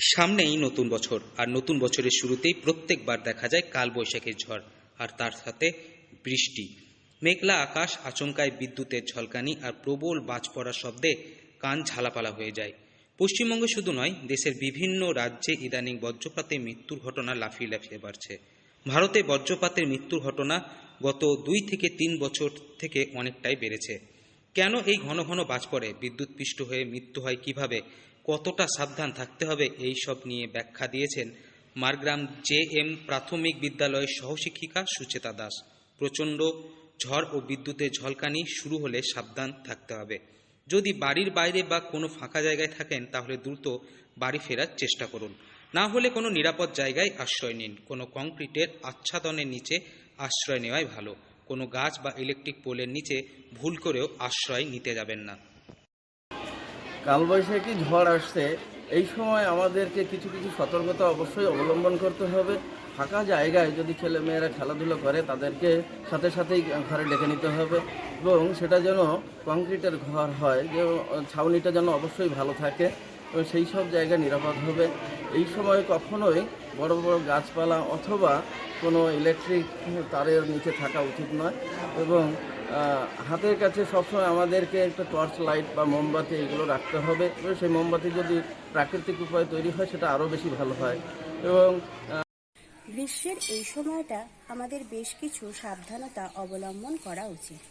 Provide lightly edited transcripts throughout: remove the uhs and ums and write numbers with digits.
সামনেই নতুন বছর, আর নতুন বছরের শুরুতেই প্রত্যেকবার দেখা যায় কালবৈশাখীর ঝড়, আর তার সাথে বৃষ্টি। মেঘলা আকাশ, আচমকায় বিদ্যুতের ঝলকানি আর প্রবল বাজ পড়ার শব্দে কান ঝালাপালা হয়ে যায়। পশ্চিমবঙ্গে শুধু নয়, দেশের বিভিন্ন রাজ্যে ইদানিং বজ্রপাতে মৃত্যুর ঘটনা লাফিয়ে লাফিয়ে বাড়ছে। ভারতে বজ্রপাতের মৃত্যুর ঘটনা গত 2 থেকে 3 বছর থেকে অনেকটাই বেড়েছে। কেন এই ঘন ঘন বাজ পড়ে, বিদ্যুৎস্পৃষ্ট হয়ে মৃত্যু হয় কিভাবে, কতটা সাবধান থাকতে হবে, এই সব নিয়ে ব্যাখ্যা দিয়েছেন মারগ্রাম JM প্রাথমিক বিদ্যালয়ের সহশিক্ষিকা সুচেতা দাস। প্রচণ্ড ঝড় ও বিদ্যুতের ঝলকানি শুরু হলে সাবধান থাকতে হবে। যদি বাড়ির বাইরে বা কোনো ফাঁকা জায়গায় থাকেন, তাহলে দ্রুত বাড়ি ফেরার চেষ্টা করুন। না হলে কোনো নিরাপদ জায়গায় আশ্রয় নিন। কোনো কংক্রিটের আচ্ছাদনের নিচে আশ্রয় নেওয়াই ভালো। কোনো গাছ বা ইলেকট্রিক পোলের নিচে ভুল করেও আশ্রয় নিতে যাবেন না। কালবৈশাখী ঝড় আসছে, এই সময় আমাদেরকে কিছু কিছু সতর্কতা অবশ্যই অবলম্বন করতে হবে। ফাঁকা জায়গায় যদি ছেলেমেয়েরা খেলাধুলো করে, তাদেরকে সাথে সাথেই ঘরে ডেকে নিতে হবে, এবং সেটা যেন কংক্রিটের ঘর হয়, যে ছাউনিটা যেন অবশ্যই ভালো থাকে, এবং সেই সব জায়গা নিরাপদ হবে। এই সময় কখনোই বড় বড় গাছপালা অথবা কোনো ইলেকট্রিক তারের নিচে থাকা উচিত নয়, এবং হাতের কাছে সবসময় আমাদেরকে একটা টর্চ লাইট বা মোমবাতি এগুলো রাখতে হবে। এবং সেই মোমবাতি যদি প্রাকৃতিক উপায়ে তৈরি হয়, সেটা আরও বেশি ভালো হয়। এবং গ্রীষ্মের এই সময়টা আমাদের বেশ কিছু সাবধানতা অবলম্বন করা উচিত,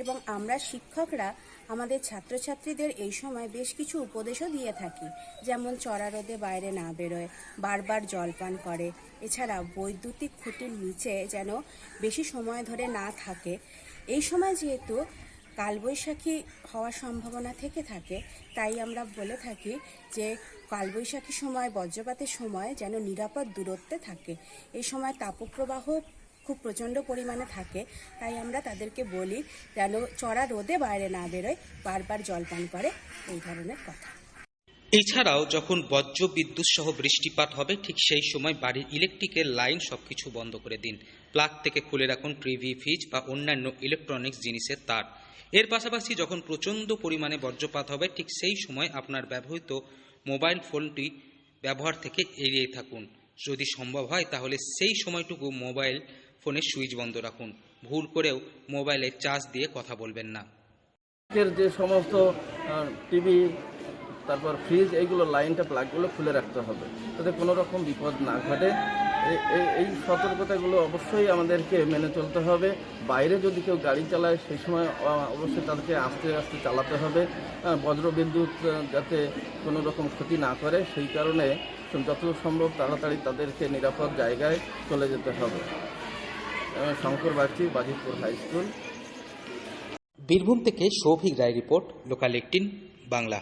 এবং আমরা শিক্ষকরা আমাদের ছাত্রছাত্রীদের এই সময় বেশ কিছু উপদেশও দিয়ে থাকি, যেমন চড়া রোদে বাইরে না বেরোয়, বারবার জল পান করে, এছাড়া বৈদ্যুতিক খুঁটির নিচে যেন বেশি সময় ধরে না থাকে। এই সময় যেহেতু কালবৈশাখী হওয়ার সম্ভাবনা থেকে থাকে, তাই আমরা বলে থাকি যে কালবৈশাখীর সময়, বজ্রপাতের সময় যেন নিরাপদ দূরত্বে থাকে। এই সময় তাপপ্রবাহ খুব প্রচণ্ড পরিমাণে থাকে, তাই আমরা তাদেরকে বলি যেন চড়া রোদে বাইরে না বেরোয়, বারবার জল পান করে, এই ধরনের কথা। এছাড়াও যখন বজ্র বিদ্যুৎ সহ বৃষ্টিপাত হবে, ঠিক সেই সময় বাড়ির ইলেকট্রিকের লাইন সবকিছু বন্ধ করে দিন। প্লাগ থেকে খুলে রাখুন টিভি, ফ্রিজ বা অন্যান্য ইলেকট্রনিক্স জিনিসের তার। এর পাশাপাশি যখন প্রচণ্ড পরিমাণে বজ্রপাত হবে, ঠিক সেই সময় আপনার ব্যবহৃত মোবাইল ফোনটি ব্যবহার থেকে এড়িয়ে থাকুন। যদি সম্ভব হয়, তাহলে সেই সময়টুকু মোবাইল ফোনের সুইচ বন্ধ রাখুন। ভুল করেও মোবাইলে চার্জ দিয়ে কথা বলবেন না। যে সমস্ত টিভি, তারপর ফ্রিজ, এইগুলো লাইনটা প্লাগগুলো খুলে রাখতে হবে, যাতে কোনো রকম বিপদ না ঘটে। এই সতর্কতাগুলো অবশ্যই আমাদেরকে মেনে চলতে হবে। বাইরে যদি কেউ গাড়ি চালায়, সেই সময় অবশ্যই তাদেরকে আস্তে আস্তে চালাতে হবে, বজ্রবিদ্যুৎ যাতে কোনো রকম ক্ষতি না করে, সেই কারণে যত সম্ভব তাড়াতাড়ি তাদেরকে নিরাপদ জায়গায় চলে যেতে হবে। Shankar Bagchi, Bajitpur high school. বীরভূম থেকে সৌভিক রায় রিপোর্ট, লোকাল 18 বাংলা।